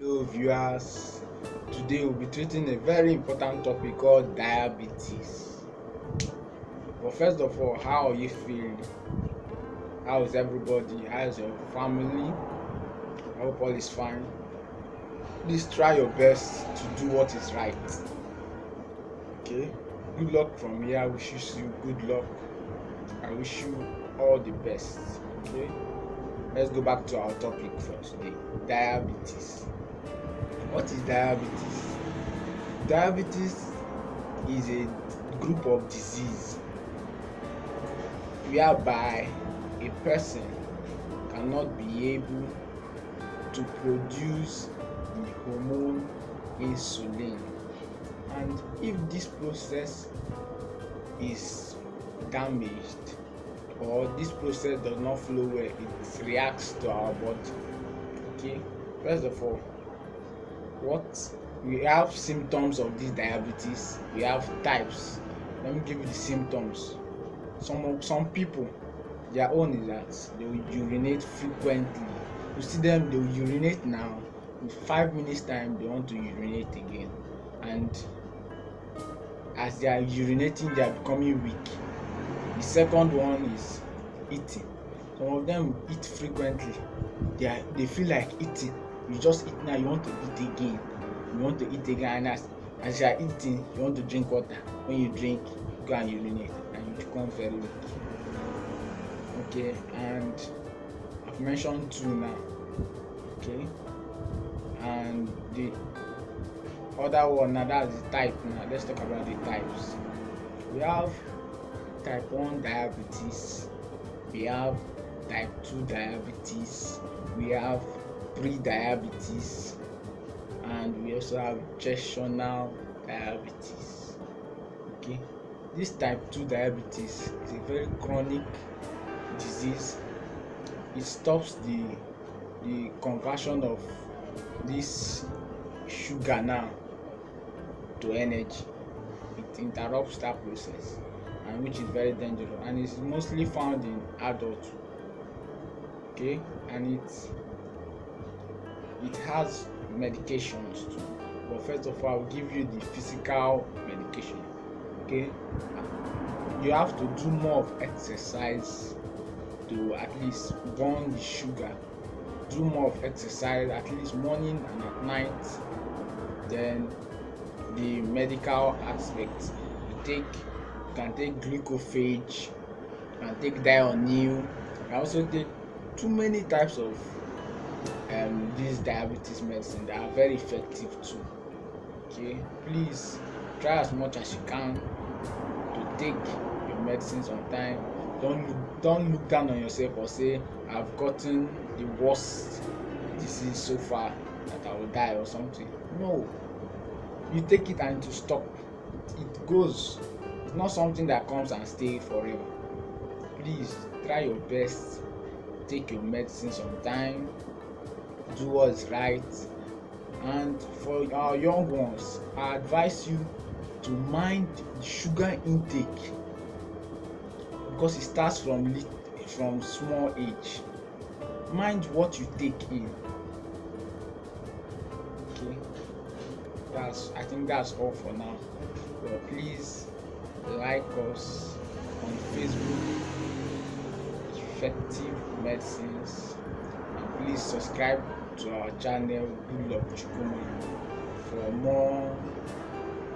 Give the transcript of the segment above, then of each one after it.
Hello viewers, today we'll be treating a very important topic called diabetes. But first of all, how are you feeling? How is everybody? How is your family? I hope all is fine. Please try your best to do what is right. Okay? Good luck from here. I wish you good luck. I wish you all the best. Okay? Let's go back to our topic for today. Diabetes. What is diabetes? Diabetes is a group of disease whereby a person cannot be able to produce the hormone insulin, and if this process is damaged or this process does not flow well, it reacts to our body. Okay, first of all, what we have symptoms of this diabetes, we have types. Let me give you the symptoms. Some people, their own is that they will urinate frequently. You see them, they will urinate now, in 5 minutes time they want to urinate again, and as they are urinating they are becoming weak. The second one is eating. Some of them eat frequently. They feel like eating. You just eat now, you want to eat again. You want to eat again, and as you are eating, you want to drink water. When you drink, you go and urinate, and you become very weak. Okay, and I've mentioned two now. Okay, and the other one now, that's the type. Now let's talk about the types. We have type 1 diabetes, we have type 2 diabetes, we have pre-diabetes, and we also have gestational diabetes. Okay, this type 2 diabetes is a very chronic disease. It stops the conversion of this sugar now to energy. It interrupts that process, and which is very dangerous, and it's mostly found in adults. Okay, and it has medications too. But first of all, I'll give you the physical medication. Okay, you have to do more of exercise to at least burn the sugar. Do more of exercise at least morning and at night. Then the medical aspect, you can take glucophage, you can take Dionil, you can also take too many types of these diabetes medicine that are very effective too. Okay, please try as much as you can to take your medicines on time. Don't look down on yourself or say I've gotten the worst disease so far that I will die or something. No, you take it and to stop. It goes. It's not something that comes and stays forever. Please try your best. Take your medicines on time. Do what's right. And for our young ones, I advise you to mind the sugar intake, because it starts from small age. Mind what you take in. Okay, I think that's all for now. But please like us on Facebook, Effective Medicines, and please subscribe to our channel Goodluck Chukwuma for more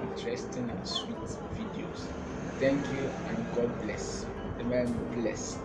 interesting and sweet videos. Thank you, and God bless. Amen. Bless.